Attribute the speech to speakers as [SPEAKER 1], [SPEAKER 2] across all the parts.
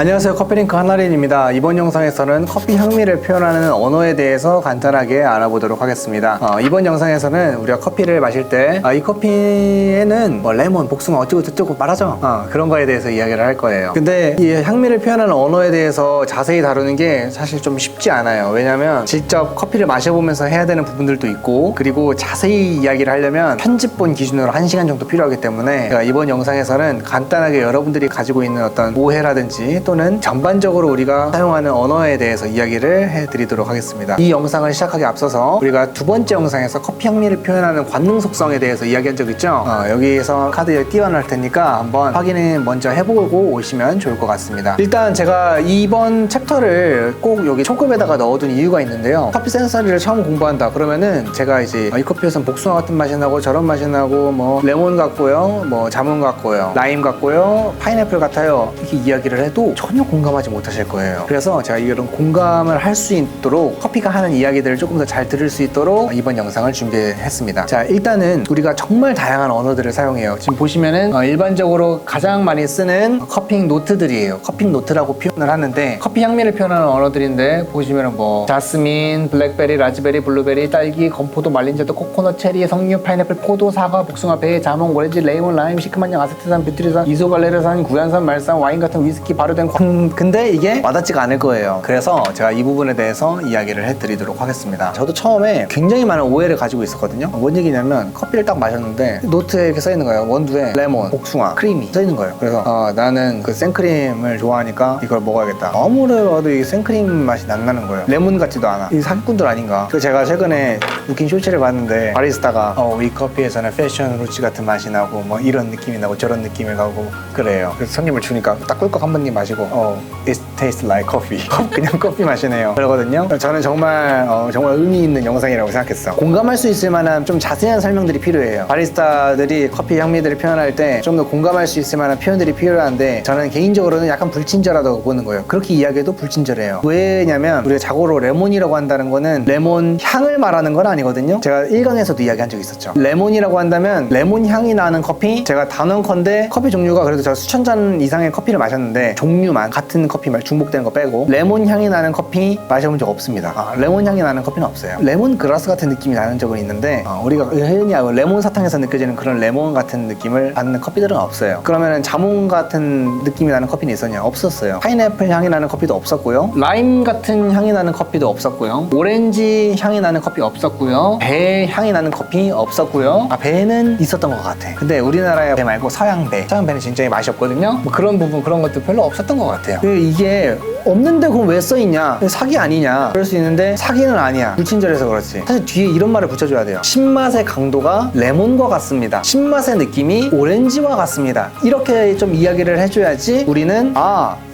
[SPEAKER 1] 안녕하세요, 커피링크 한나린입니다. 이번 영상에서는 커피 향미를 표현하는 언어에 대해서 간단하게 알아보도록 하겠습니다. 이번 영상에서는 우리가 커피를 마실 때 이 커피에는 뭐 레몬, 복숭아 어쩌고 저쩌고 말하죠. 그런 거에 대해서 이야기를 할 거예요. 근데 이 향미를 표현하는 언어에 대해서 자세히 다루는 게 사실 좀 쉽지 않아요. 왜냐면 직접 커피를 마셔보면서 해야 되는 부분들도 있고, 그리고 자세히 이야기를 하려면 편집본 기준으로 1시간 정도 필요하기 때문에 제가 이번 영상에서는 간단하게 여러분들이 가지고 있는 어떤 오해라든지 또는 전반적으로 우리가 사용하는 언어에 대해서 이야기를 해드리도록 하겠습니다. 이 영상을 시작하기 앞서서 우리가 두 번째 영상에서 커피 향미를 표현하는 관능 속성에 대해서 이야기한 적 있죠? 여기에서 카드에 띄워놓을 테니까 한번 확인을 먼저 해보고 오시면 좋을 것 같습니다. 일단 제가 이번 챕터를 꼭 여기 초급에다가 넣어둔 이유가 있는데요. 커피 센서리를 처음 공부한다 그러면은 제가 이제 이 커피에서는 복숭아 같은 맛이 나고 저런 맛이 나고 뭐 레몬 같고요, 뭐 자몽 같고요, 라임 같고요, 파인애플 같아요, 이렇게 이야기를 해도 전혀 공감하지 못하실 거예요. 그래서 제가 이런 공감을 할 수 있도록 커피가 하는 이야기들을 조금 더 잘 들을 수 있도록 이번 영상을 준비했습니다. 자, 일단은 우리가 정말 다양한 언어들을 사용해요. 지금 보시면은 일반적으로 가장 많이 쓰는 커핑 노트들이에요. 커핑 노트라고 표현을 하는데 커피 향미를 표현하는 언어들인데 보시면은 뭐 자스민, 블랙베리, 라즈베리, 블루베리, 딸기, 건포도, 말린제도, 코코넛, 체리, 석류, 파인애플, 포도, 사과, 복숭아, 배, 자몽, 오렌지, 레이몬, 라임, 시큼한양, 아세트산, 뷰트리산, 이소갈레르산, 구연산, 말산, 와인 같은 위스키, 발효된 근데 이게 와닿지가 않을 거예요. 그래서 제가 이 부분에 대해서 이야기를 해드리도록 하겠습니다. 저도 처음에 굉장히 많은 오해를 가지고 있었거든요. 뭔 얘기냐면 커피를 딱 마셨는데 노트에 이렇게 써있는 거예요. 원두에 레몬, 복숭아, 크림이 써있는 거예요. 그래서 나는 그 생크림을 좋아하니까 이걸 먹어야겠다. 아무리 봐도 이 생크림 맛이 안 나는 거예요. 레몬 같지도 않아. 이 사기꾼들 아닌가. 그래서 제가 최근에 웃긴 쇼츠를 봤는데 바리스타가 이 커피에서는 패션 루치 같은 맛이 나고 뭐 이런 느낌이 나고 저런 느낌이 나고 그래요. 그래서 손님을 주니까 딱 꿀꺽 한 번님 마시고 it tastes like coffee. 그냥 커피 맛이네요. 그러거든요. 저는 정말 의미 있는 영상이라고 생각했어. 공감할 수 있을 만한 좀 자세한 설명들이 필요해요. 바리스타들이 커피 향미들을 표현할 때 좀 더 공감할 수 있을 만한 표현들이 필요한데 저는 개인적으로는 약간 불친절하다고 보는 거예요. 그렇게 이야기해도 불친절해요. 왜냐면 우리가 자고로 레몬이라고 한다는 거는 레몬 향을 말하는 건 아니거든요. 제가 1강에서도 이야기한 적이 있었죠. 레몬이라고 한다면 레몬 향이 나는 커피, 제가 단언컨대 커피 종류가 그래도 제가 수천 잔 이상의 커피를 마셨는데 종류만 같은 커피 중복되는 거 빼고 레몬 향이 나는 커피 마셔본 적 없습니다. 레몬 향이 나는 커피는 없어요. 레몬 그라스 같은 느낌이 나는 적은 있는데 우리가 흔히 레몬 사탕에서 느껴지는 그런 레몬 같은 느낌을 받는 커피들은 없어요. 그러면은 자몽 같은 느낌이 나는 커피는 있었냐? 없었어요. 파인애플 향이 나는 커피도 없었고요, 라임 같은 향이 나는 커피도 없었고요, 오렌지 향이 나는 커피 없었고요, 배 향이 나는 커피 없었고요. 배는 있었던 것 같아. 근데 우리나라의 배 말고 서양배는 진짜 맛이 없거든요. 뭐 그런 부분, 그런 것도 별로 없었던 것 같아요. 이게 없는데 그럼 왜 써있냐? 사기 아니냐? 그럴 수 있는데 사기는 아니야. 불친절해서 그렇지. 사실 뒤에 이런 말을 붙여줘야 돼요. 신맛의 강도가 레몬과 같습니다. 신맛의 느낌이 오렌지와 같습니다. 이렇게 좀 이야기를 해줘야지 우리는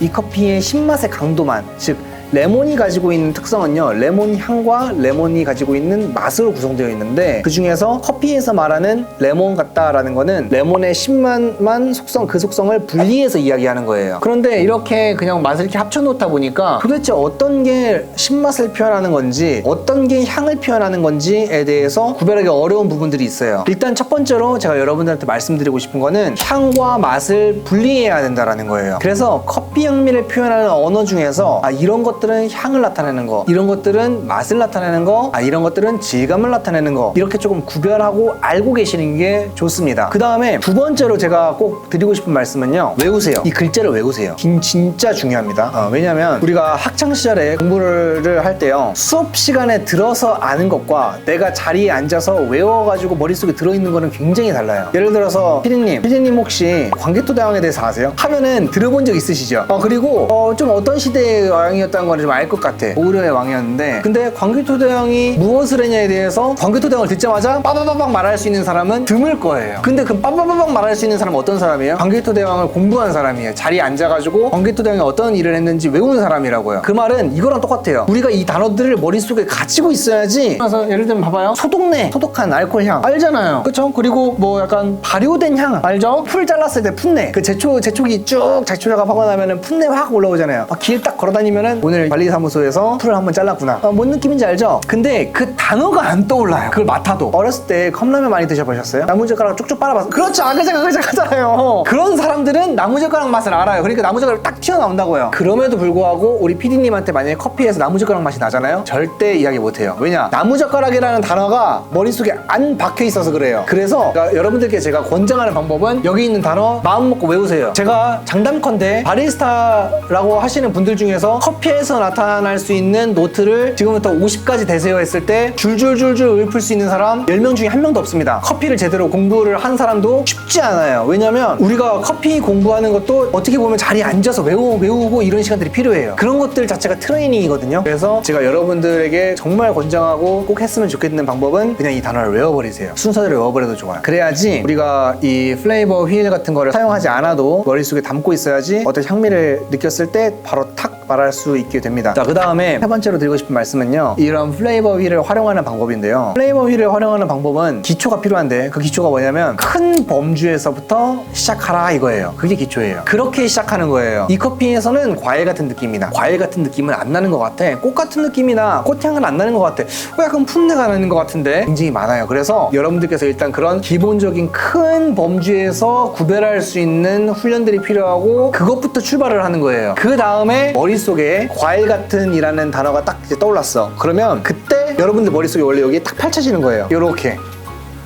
[SPEAKER 1] 이 커피의 신맛의 강도만, 즉 레몬이 가지고 있는 특성은요, 레몬 향과 레몬이 가지고 있는 맛으로 구성되어 있는데 그 중에서 커피에서 말하는 레몬 같다라는 거는 레몬의 신맛만 속성, 그 속성을 분리해서 이야기하는 거예요. 그런데 이렇게 그냥 맛을 이렇게 합쳐놓다 보니까 도대체 어떤 게 신맛을 표현하는 건지 어떤 게 향을 표현하는 건지에 대해서 구별하기 어려운 부분들이 있어요. 일단 첫 번째로 제가 여러분들한테 말씀드리고 싶은 거는 향과 맛을 분리해야 된다라는 거예요. 그래서 커피 향미를 표현하는 언어 중에서 이런 것들은 향을 나타내는 거, 이런 것들은 맛을 나타내는 거, 이런 것들은 질감을 나타내는 거, 이렇게 조금 구별하고 알고 계시는 게 좋습니다. 그 다음에 두 번째로 제가 꼭 드리고 싶은 말씀은요, 외우세요. 이 글자를 외우세요. 진짜 중요합니다. 왜냐면 우리가 학창시절에 공부를 할 때요, 수업 시간에 들어서 아는 것과 내가 자리에 앉아서 외워가지고 머릿속에 들어있는 거는 굉장히 달라요. 예를 들어서 피디님 혹시 광개토대왕에 대해서 아세요? 하면은 들어본 적 있으시죠? 그리고 좀 어떤 시대의 왕이었다는 걸 좀 알 것 같아. 고구려의 왕이었는데 근데 광개토대왕이 무엇을 했냐에 대해서 광개토대왕을 듣자마자 빠바바박 말할 수 있는 사람은 드물 거예요. 근데 그 빠바바박 말할 수 있는 사람은 어떤 사람이에요? 광개토대왕을 공부한 사람이에요. 자리에 앉아가지고 광개토대왕이 어떤 일을 했는지 외우는 사람이라고요. 그 말은 이거랑 똑같아요. 우리가 이 단어들을 머릿속에 가지고 있어야지. 그래서 예를 들면 봐봐요. 소독내, 소독한 알코올향 알잖아요. 그쵸? 그리고 뭐 약간 발효된 향 알죠? 풀 잘랐을 때 풋내, 그 제촉이 쭉 작용하고 나면은 풋내 확 올라오잖아요. 길 딱 걸어다니면은 오늘 관리사무소에서 풀을 한번 잘랐구나. 뭔 느낌인지 알죠? 근데 그 단어가 안 떠올라요. 그걸 맡아도. 어렸을 때 컵라면 많이 드셔보셨어요? 나무젓가락 쭉쭉 빨아봤어요. 그렇죠. 아그작 하잖아요. 그런 사람들은 나무젓가락 맛을 알아요. 그러니까 나무젓가락이 딱 튀어나온다고요. 그럼에도 불구하고 우리 PD님한테 만약에 커피에서 나무젓가락 맛이 나잖아요. 절대 이야기 못해요. 왜냐? 나무젓가락이라는 단어가 머릿속에 안 박혀 있어서 그래요. 그래서 그러니까 여러분들께 제가 권장하는 방법은 여기 있는 단어 마음 먹고 외우세요. 제가 장담컨대 바리스타라고 하시는 분들 중에서 커피에서 나타날 수 있는 노트를 지금부터 50가지 대세요 했을 때 줄줄줄줄 읊을 수 있는 사람 10명 중에 1명도 없습니다. 커피를 제대로 공부를 한 사람도 쉽지 않아요. 왜냐면 우리가 커피 공부하는 것도 어떻게 보면 자리에 앉아서 외우고 이런 시간들이 필요해요. 그런 것들 자체가 트레이닝이거든요. 그래서 제가 여러분들에게 정말 권장하고 꼭 했으면 좋겠는 방법은 그냥 이 단어를 외워버리세요. 순서대로 외워버려도 좋아요. 그래야지 우리가 이 플레이버 휠 같은 거를 사용하지 않아도 머릿속에 담고 있어야지 어떤 향미를 느꼈을 때 바로 탁 말할 수 있게 됩니다. 자, 그 다음에 세 번째로 드리고 싶은 말씀은요, 이런 플레이버 휠을 활용하는 방법인데요, 플레이버 휠을 활용하는 방법은 기초가 필요한데 그 기초가 뭐냐면 큰 범주에서부터 시작하라 이거예요. 그게 기초예요. 그렇게 시작하는 거예요. 이 커피에서는 과일 같은 느낌이나 과일 같은 느낌은 안 나는 것 같아. 꽃 같은 느낌이나 꽃향은 안 나는 것 같아. 약간 풋내가 나는 것 같은데 굉장히 많아요. 그래서 여러분들께서 일단 그런 기본적인 큰 범주에서 구별할 수 있는 훈련들이 필요하고 그것부터 출발을 하는 거예요. 그 다음에 머릿속에 과일 같은 이라는 단어가 딱 이제 떠올랐어. 그러면 그때 여러분들 머릿속에 원래 여기 딱 펼쳐지는 거예요. 요렇게.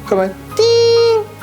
[SPEAKER 1] 그러면 띵!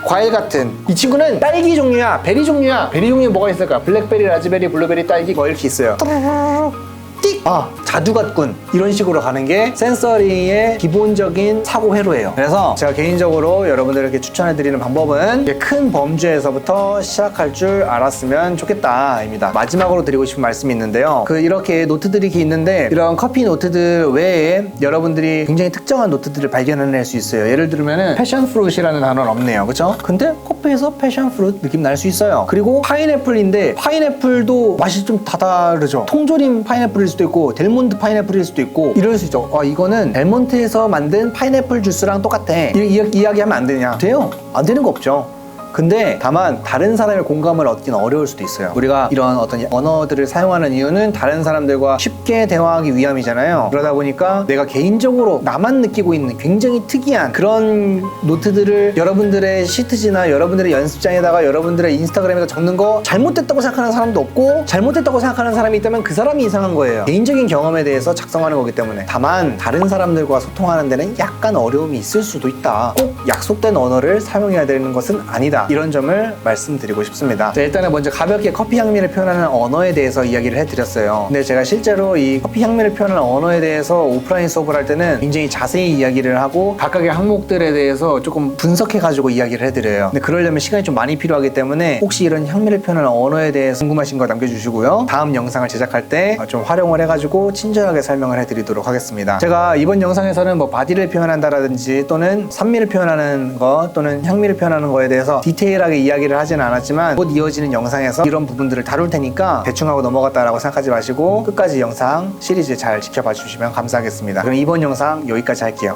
[SPEAKER 1] 과일 같은. 이 친구는 딸기 종류야, 베리 종류야. 베리 종류에 뭐가 있을까? 블랙베리, 라즈베리, 블루베리, 딸기 뭐 이렇게 있어요. 띡! 아, 자두 같군. 이런 식으로 가는 게 센서리의 기본적인 사고 회로예요. 그래서 제가 개인적으로 여러분들에게 추천해드리는 방법은 큰 범주에서부터 시작할 줄 알았으면 좋겠다 입니다. 마지막으로 드리고 싶은 말씀이 있는데요, 이렇게 노트들이 있는데 이런 커피 노트들 외에 여러분들이 굉장히 특정한 노트들을 발견해낼 수 있어요. 예를 들면은 패션 프루트이라는 단어는 없네요, 그쵸? 근데 커피에서 패션 프루트 느낌 날 수 있어요. 그리고 파인애플인데 파인애플도 맛이 좀 다 다르죠. 통조림 파인애플일 수도 있고 델몬트 파인애플일 수도 있고 이럴 수 있죠. 이거는 델몬트에서 만든 파인애플 주스랑 똑같아. 이야기하면 안 되냐? 돼요. 안 되는 거 없죠. 근데 다만 다른 사람의 공감을 얻기는 어려울 수도 있어요. 우리가 이런 어떤 언어들을 사용하는 이유는 다른 사람들과 쉽게 대화하기 위함이잖아요. 그러다 보니까 내가 개인적으로 나만 느끼고 있는 굉장히 특이한 그런 노트들을 여러분들의 시트지나 여러분들의 연습장에다가 여러분들의 인스타그램에다 적는 거 잘못됐다고 생각하는 사람도 없고, 잘못됐다고 생각하는 사람이 있다면 그 사람이 이상한 거예요. 개인적인 경험에 대해서 작성하는 거기 때문에. 다만 다른 사람들과 소통하는 데는 약간 어려움이 있을 수도 있다. 꼭 약속된 언어를 사용해야 되는 것은 아니다. 이런 점을 말씀드리고 싶습니다. 자, 일단은 먼저 가볍게 커피 향미를 표현하는 언어에 대해서 이야기를 해드렸어요. 근데 제가 실제로 이 커피 향미를 표현하는 언어에 대해서 오프라인 수업을 할 때는 굉장히 자세히 이야기를 하고 각각의 항목들에 대해서 조금 분석해가지고 이야기를 해드려요. 근데 그러려면 시간이 좀 많이 필요하기 때문에 혹시 이런 향미를 표현하는 언어에 대해서 궁금하신 거 남겨주시고요. 다음 영상을 제작할 때 좀 활용을 해가지고 친절하게 설명을 해드리도록 하겠습니다. 제가 이번 영상에서는 뭐 바디를 표현한다라든지 또는 산미를 표현하는 거 또는 향미를 표현하는 거에 대해서 디테일하게 이야기를 하지는 않았지만 곧 이어지는 영상에서 이런 부분들을 다룰 테니까 대충 하고 넘어갔다라고 생각하지 마시고 끝까지 영상 시리즈 잘 지켜봐 주시면 감사하겠습니다. 그럼 이번 영상 여기까지 할게요.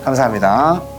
[SPEAKER 1] 감사합니다.